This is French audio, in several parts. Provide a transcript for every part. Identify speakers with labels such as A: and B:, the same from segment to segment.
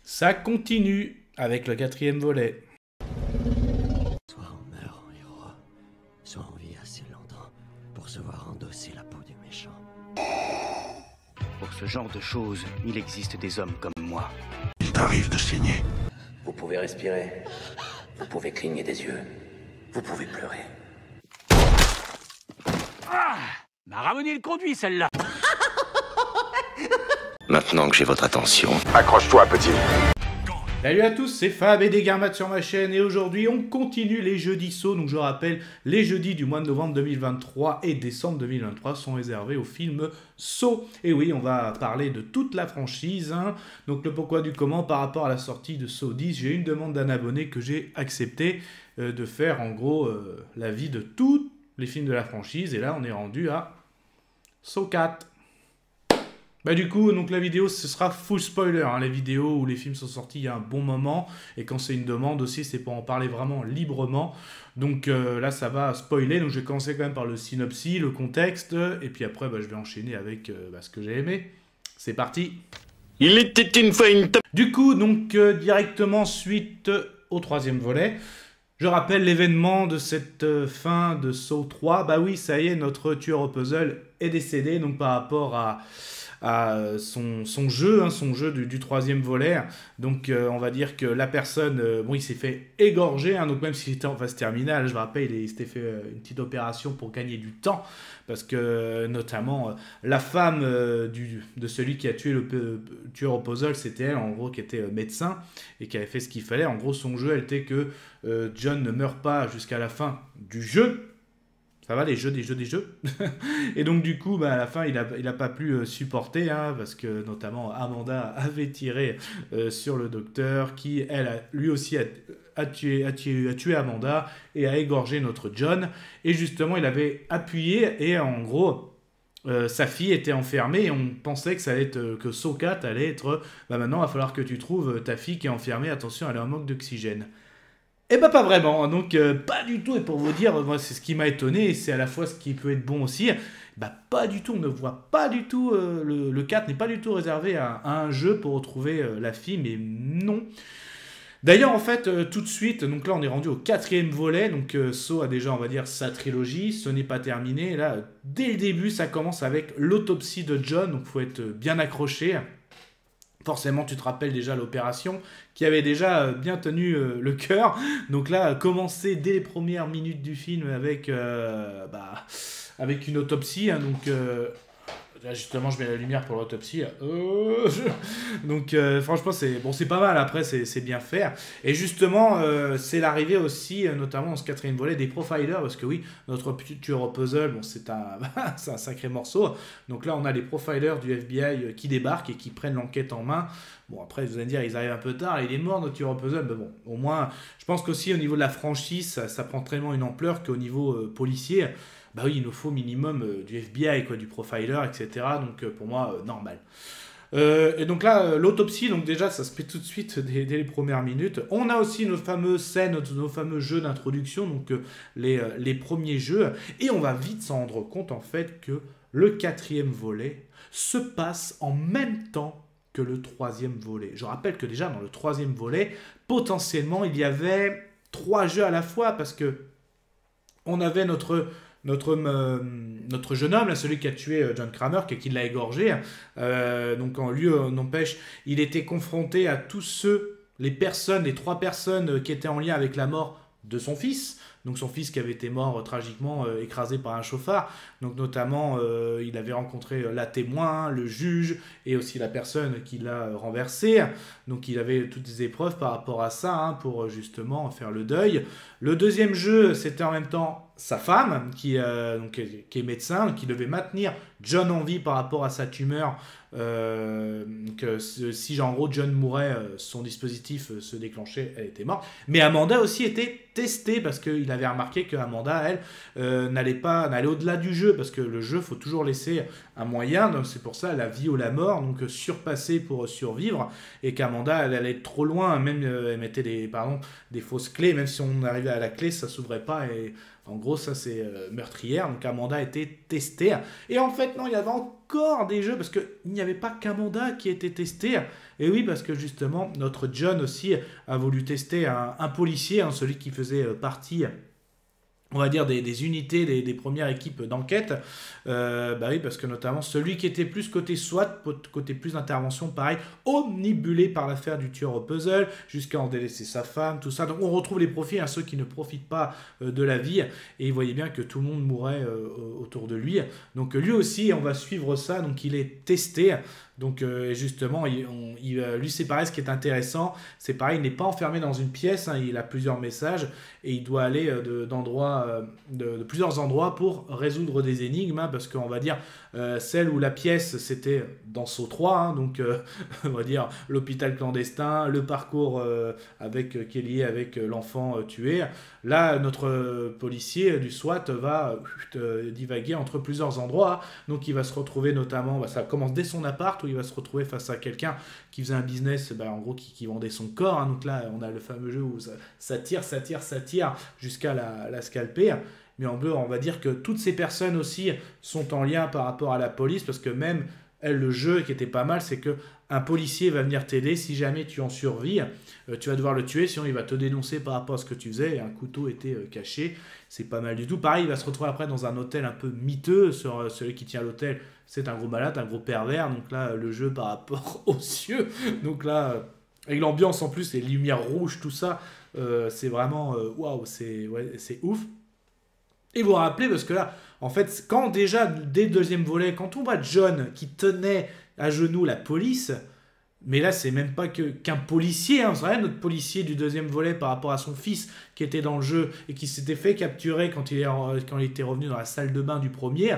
A: Ça continue avec le 4e volet.
B: Soit on meurt en héros, soit on vit assez longtemps pour se voir endosser la peau du méchant.
C: Pour ce genre de choses, il existe des hommes comme moi.
D: Il t'arrive de saigner.
E: Vous pouvez respirer, vous pouvez cligner des yeux, vous pouvez pleurer.
C: Ah, m'a ramené le conduit celle-là.
E: Maintenant que j'ai votre attention,
D: Accroche-toi, petit.
A: Salut à tous, c'est Fab et des Garmat sur ma chaîne et aujourd'hui on continue les jeudis sauts. Donc je rappelle, les jeudis du mois de novembre 2023 et décembre 2023 sont réservés au film Saw. Et oui, on va parler de toute la franchise, hein. Donc le pourquoi du comment par rapport à la sortie de Saw 10. J'ai une demande d'un abonné que j'ai accepté de faire en gros l'avis de tous les films de la franchise. Et là on est rendu à Saw 4. Bah du coup, donc la vidéo, ce sera full spoiler, hein, les vidéos où les films sont sortis il y a un bon moment, et quand c'est une demande aussi, c'est pour en parler vraiment librement. Donc là, ça va spoiler, donc je vais commencer quand même par le synopsis, le contexte, et puis après, je vais enchaîner avec ce que j'ai aimé. C'est parti.
C: Il était une fois une...
A: Du coup, donc directement suite au 3e volet, je rappelle l'événement de cette fin de Saw 3. Bah oui, ça y est, notre tueur au puzzle est décédé, donc par rapport à son jeu, hein, son jeu du 3e volet. Donc on va dire que la personne, bon, il s'est fait égorger, hein, donc même s'il était en phase terminale, je me rappelle, il s'était fait une petite opération pour gagner du temps, parce que notamment la femme de celui qui a tué le tueur au puzzle, c'était elle, en gros, qui était médecin, et qui avait fait ce qu'il fallait. En gros, son jeu, elle était que John ne meurt pas jusqu'à la fin du jeu. Ça va, les jeux, des jeux. Et donc, du coup, à la fin, il a pas pu supporter, hein, parce que, notamment, Amanda avait tiré sur le docteur, qui, elle, lui aussi a tué Amanda et a égorgé notre John. Et justement, il avait appuyé et, en gros, sa fille était enfermée et on pensait que ça allait être, que Saw 4 allait être, maintenant, il va falloir que tu trouves ta fille qui est enfermée, attention, elle est en manque d'oxygène. Eh ben pas vraiment, donc pas du tout, et pour vous dire, moi c'est ce qui m'a étonné, et c'est à la fois ce qui peut être bon aussi, pas du tout, on ne voit pas du tout, le 4 n'est pas du tout réservé à un jeu pour retrouver la fille, mais non. D'ailleurs en fait, tout de suite, donc là on est rendu au 4e volet, donc Saw a déjà on va dire sa trilogie, ce n'est pas terminé, et là dès le début ça commence avec l'autopsie de John, donc il faut être bien accroché. Forcément, tu te rappelles déjà l'opération qui avait déjà bien tenu le cœur. Donc là, commencer dès les premières minutes du film avec, avec une autopsie. Hein, donc là, justement, je mets la lumière pour l'autopsie. Donc franchement, c'est pas mal. Après, c'est bien fait. Et justement, c'est l'arrivée aussi, notamment dans ce 4e volet, des profilers. Parce que oui, notre tueur au puzzle, bon, c'est un sacré morceau. Donc là, on a les profilers du FBI qui débarquent et qui prennent l'enquête en main. Bon, après, vous allez me dire, ils arrivent un peu tard. Il est mort, notre tueur au puzzle. Mais bon, au moins, je pense qu'aussi au niveau de la franchise, ça prend tellement une ampleur qu'au niveau policier, bah oui, il nous faut minimum du FBI, quoi, du profiler, etc. Donc pour moi, normal. Et donc là, l'autopsie, donc déjà, ça se fait tout de suite dès les premières minutes. On a aussi nos fameuses scènes, nos fameux jeux d'introduction, donc les premiers jeux. Et on va vite s'en rendre compte, en fait, que le 4e volet se passe en même temps que le 3e volet. Je rappelle que déjà, dans le 3e volet, potentiellement, il y avait 3 jeux à la fois, parce que on avait notre jeune homme, là, celui qui a tué John Kramer, qui l'a égorgé, donc en lieu n'empêche, il était confronté à tous les 3 personnes qui étaient en lien avec la mort de son fils, donc son fils qui avait été mort tragiquement écrasé par un chauffard, donc notamment il avait rencontré la témoin, le juge et aussi la personne qui l'a renversé, donc il avait toutes les épreuves par rapport à ça, hein, pour justement faire le deuil. Le 2e jeu, c'était en même temps sa femme qui est médecin, qui devait maintenir John en vie par rapport à sa tumeur, si en gros John mourait, son dispositif se déclenchait, elle était morte. Mais Amanda aussi était testée, parce qu'il avait remarqué que Amanda, elle, n'allait au-delà du jeu, parce que le jeu, faut toujours laisser un moyen, donc c'est pour ça la vie ou la mort, donc surpasser pour survivre, et qu'Amanda, elle allait être trop loin, même elle mettait des fausses clés, même si on arrivait à la clé, ça s'ouvrait pas, et En gros, ça c'est meurtrière, donc Amanda a été testée. Et en fait, non, il y avait encore des jeux, parce qu'il n'y avait pas qu'Amanda qui était testée. Et oui, parce que justement, notre John aussi a voulu tester un policier, hein, celui qui faisait partie, on va dire, des unités, des premières équipes d'enquête. Bah oui, parce que notamment celui qui était plus côté SWAT, côté plus d'intervention, pareil, omnibulé par l'affaire du tueur au puzzle, jusqu'à en délaisser sa femme, tout ça. Donc on retrouve les profils, hein, ceux qui ne profitent pas de la vie, et vous voyez bien que tout le monde mourait autour de lui. Donc lui aussi, on va suivre ça, donc il est testé. Donc justement, lui c'est pareil, ce qui est intéressant, c'est pareil, il n'est pas enfermé dans une pièce, hein, il a plusieurs messages, et il doit aller de plusieurs endroits pour résoudre des énigmes, hein, parce qu'on va dire, celle où la pièce c'était dans Saw 3, hein, donc on va dire l'hôpital clandestin, le parcours qui est lié avec l'enfant tué. Là, notre policier du SWAT va divaguer entre plusieurs endroits, donc il va se retrouver notamment, ça commence dès son appart, où il va se retrouver face à quelqu'un qui faisait un business, en gros qui vendait son corps, hein. Donc là on a le fameux jeu où ça tire jusqu'à la scalper. Mais en bleu, on va dire que toutes ces personnes aussi sont en lien par rapport à la police, parce que même le jeu qui était pas mal, c'est que un policier va venir t'aider si jamais tu en survis. Tu vas devoir le tuer, sinon il va te dénoncer par rapport à ce que tu faisais, et un couteau était caché. C'est pas mal du tout. Pareil, il va se retrouver après dans un hôtel un peu miteux. Celui qui tient l'hôtel, c'est un gros malade, un gros pervers. Donc là, le jeu par rapport aux cieux. Donc là, avec l'ambiance en plus, les lumières rouges, tout ça, c'est vraiment waouh, c'est ouf. Et vous vous rappelez, parce que là, en fait, quand déjà, dès le deuxième volet, quand on voit John qui tenait à genoux la police, mais là, c'est même pas qu'un policier, hein, c'est vrai, notre policier du deuxième volet par rapport à son fils qui était dans le jeu et qui s'était fait capturer quand il était revenu dans la salle de bain du premier.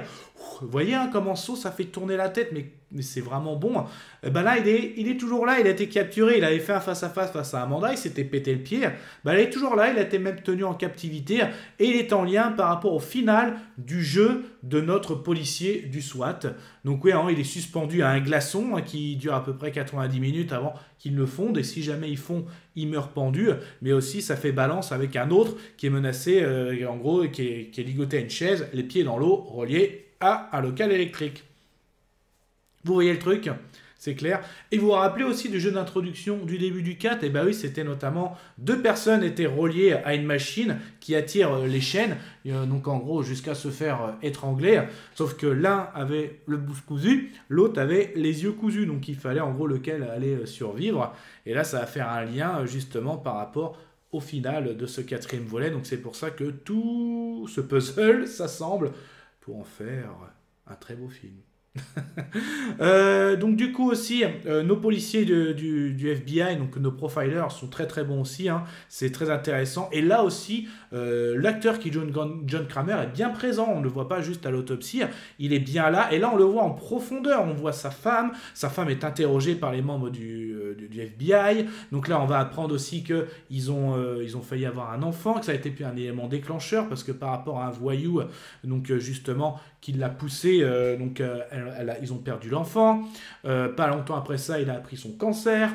A: Vous voyez, hein, comment ça fait tourner la tête, mais c'est vraiment bon. Ben là, il est toujours là, il a été capturé, il avait fait un face-à-face face à Amanda, il s'était pété le pied. Ben, il est toujours là, il a été même tenu en captivité, et il est en lien par rapport au final du jeu de notre policier du SWAT. Donc oui, hein, il est suspendu à un glaçon, hein, qui dure à peu près 90 minutes avant qu'il ne fonde, et si jamais il fond, il meurt pendu. Mais aussi, ça fait balance avec un autre qui est menacé, en gros, qui est ligoté à une chaise, les pieds dans l'eau, relié à un local électrique. Vous voyez le truc, c'est clair. Et vous vous rappelez aussi du jeu d'introduction du début du 4, et bien oui, c'était notamment 2 personnes étaient reliées à une machine qui attire les chaînes, donc en gros jusqu'à se faire étrangler, sauf que l'un avait le bouche cousu, l'autre avait les yeux cousus, donc il fallait en gros lequel allait survivre. Et là, ça va faire un lien justement par rapport au final de ce 4e volet, donc c'est pour ça que tout ce puzzle s'assemble pour en faire un très beau film. Donc du coup aussi, nos policiers du FBI, donc nos profilers, sont très très bons aussi, hein. C'est très intéressant. Et là aussi, l'acteur qui joue John Kramer est bien présent, on ne le voit pas juste à l'autopsie, il est bien là, et là on le voit en profondeur, on voit sa femme est interrogée par les membres du FBI, donc là on va apprendre aussi qu'ils ont failli avoir un enfant, que ça a été un élément déclencheur, parce que par rapport à un voyou, donc justement, qui l'a poussé, ils ont perdu l'enfant. Pas longtemps après ça, il a appris son cancer.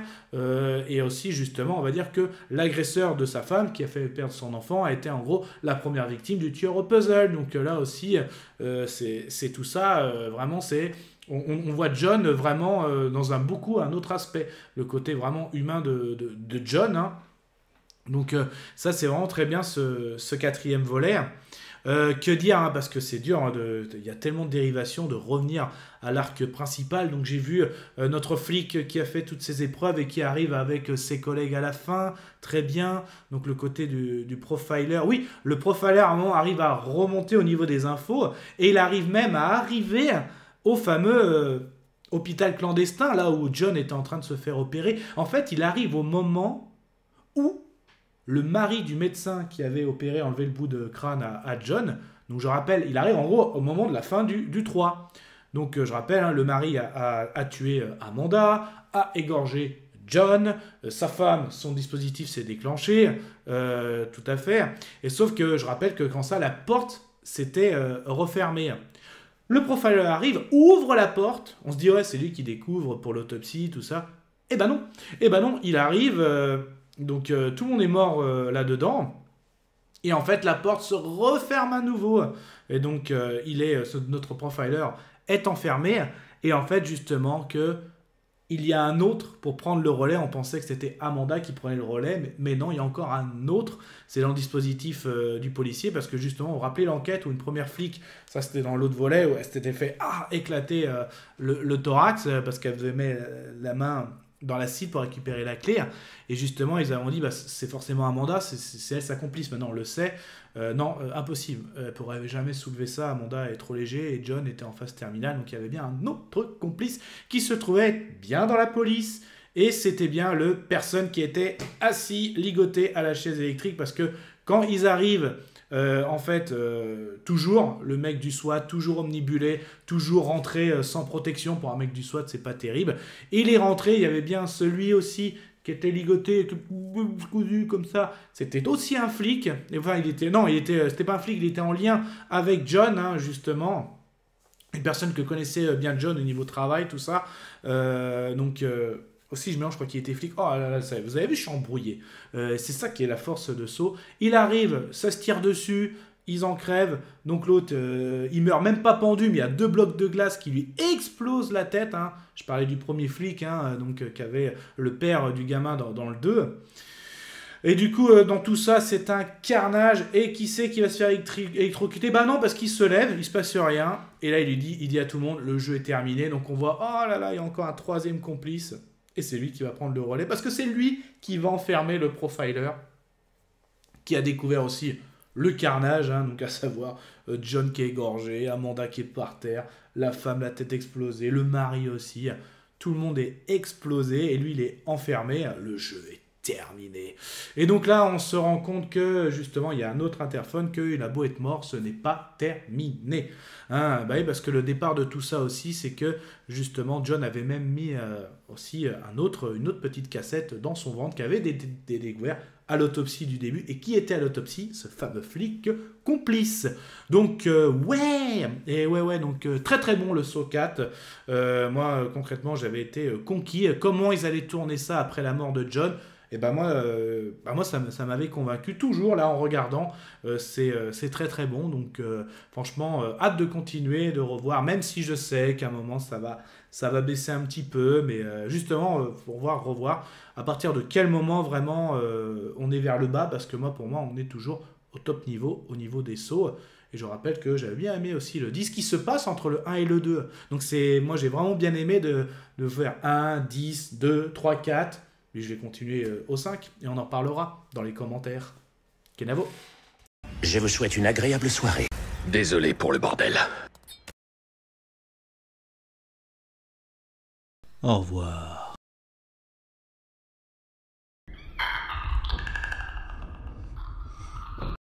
A: Et aussi, justement, on va dire que l'agresseur de sa femme, qui a fait perdre son enfant, a été en gros la première victime du tueur au puzzle. Donc là aussi, c'est tout ça. Vraiment, on voit John vraiment dans un autre aspect. Le côté vraiment humain de John, hein. Donc ça, c'est vraiment très bien ce 4e volet. Que dire, hein, parce que c'est dur, hein, il y a tellement de dérivations, de revenir à l'arc principal. Donc j'ai vu notre flic qui a fait toutes ses épreuves et qui arrive avec ses collègues à la fin, très bien. Donc le côté du profiler, oui, le profiler à un moment arrive à remonter au niveau des infos, et il arrive même à arriver au fameux hôpital clandestin, là où John était en train de se faire opérer. En fait, il arrive au moment où le mari du médecin qui avait enlevé le bout de crâne à John, donc je rappelle, il arrive en gros au moment de la fin du 3. Donc je rappelle, hein, le mari a tué Amanda, a égorgé John, sa femme, son dispositif s'est déclenché, tout à fait. Et sauf que je rappelle que quand ça, la porte s'était refermée. Le profiler arrive, ouvre la porte, on se dit ouais, c'est lui qui découvre pour l'autopsie, tout ça. Eh ben non, il arrive... Donc tout le monde est mort là-dedans. Et en fait, la porte se referme à nouveau. Et donc, notre profiler est enfermé. Et en fait, justement, il y a un autre pour prendre le relais. On pensait que c'était Amanda qui prenait le relais, mais non, il y a encore un autre. C'est dans le dispositif du policier, parce que justement, vous vous rappelez l'enquête où une première flic, ça c'était dans l'autre volet, où elle s'était fait éclater le thorax, parce qu'elle devait mettre la main dans l'acide pour récupérer la clé. Et justement, ils avaient dit, c'est forcément Amanda, c'est elle sa complice. Maintenant, on le sait. Non, impossible. Elle pourrait jamais soulever ça. Amanda est trop léger et John était en phase terminale. Donc, il y avait bien un autre complice qui se trouvait bien dans la police. Et c'était bien le personne qui était assis, ligoté à la chaise électrique. Parce que quand ils arrivent, toujours, le mec du SWAT, toujours omnibulé, toujours rentré sans protection. Pour un mec du SWAT, c'est pas terrible. Il est rentré, il y avait bien celui aussi qui était ligoté, cousu comme ça. C'était aussi un flic. Enfin, c'était pas un flic, il était en lien avec John, justement. Une personne que connaissait bien John au niveau travail, tout ça. Aussi, je crois qu'il était flic. Oh là là, vous avez vu, je suis embrouillé. C'est ça qui est la force de Saw. Il arrive, ça se tire dessus, ils en crèvent. Donc l'autre, il meurt même pas pendu, mais il y a 2 blocs de glace qui lui explosent la tête. Je parlais du premier flic, qui avait le père du gamin dans le 2. Et du coup, dans tout ça, c'est un carnage. Et qui c'est qui va se faire électrocuter? Bah non, parce qu'il se lève, il se passe rien. Et là, il dit à tout le monde, le jeu est terminé. Donc on voit, oh là là, il y a encore un 3e complice. Et c'est lui qui va prendre le relais, parce que c'est lui qui va enfermer le profiler, qui a découvert aussi le carnage, donc à savoir John qui est égorgé, Amanda qui est par terre, la femme la tête explosée, le mari aussi. Tout le monde est explosé et lui il est enfermé. Le jeu est terminé. Et donc là, on se rend compte que justement, il y a un autre interphone, qu'il a beau être mort, ce n'est pas terminé. Oui, parce que le départ de tout ça aussi, c'est que justement, John avait même mis aussi une autre petite cassette dans son ventre qui avait des découvertes à l'autopsie du début. Et qui était à l'autopsie? Ce fameux flic complice. Donc, donc très très bon le Saw 4. Moi, concrètement, j'avais été conquis. Comment ils allaient tourner ça après la mort de John? Et moi, ça m'avait convaincu. Toujours là en regardant, c'est très très bon. Donc franchement, hâte de continuer, de revoir. Même si je sais qu'à un moment ça va baisser un petit peu, mais justement pour revoir à partir de quel moment vraiment on est vers le bas, parce que pour moi, on est toujours au top niveau, au niveau des sauts. Et je rappelle que j'avais bien aimé aussi le 10 qui se passe entre le 1 et le 2. Donc moi j'ai vraiment bien aimé de faire 1, 10, 2, 3, 4. Mais je vais continuer au 5 et on en parlera dans les commentaires. Kenavo.
B: Je vous souhaite une agréable soirée.
D: Désolé pour le bordel.
F: Au revoir.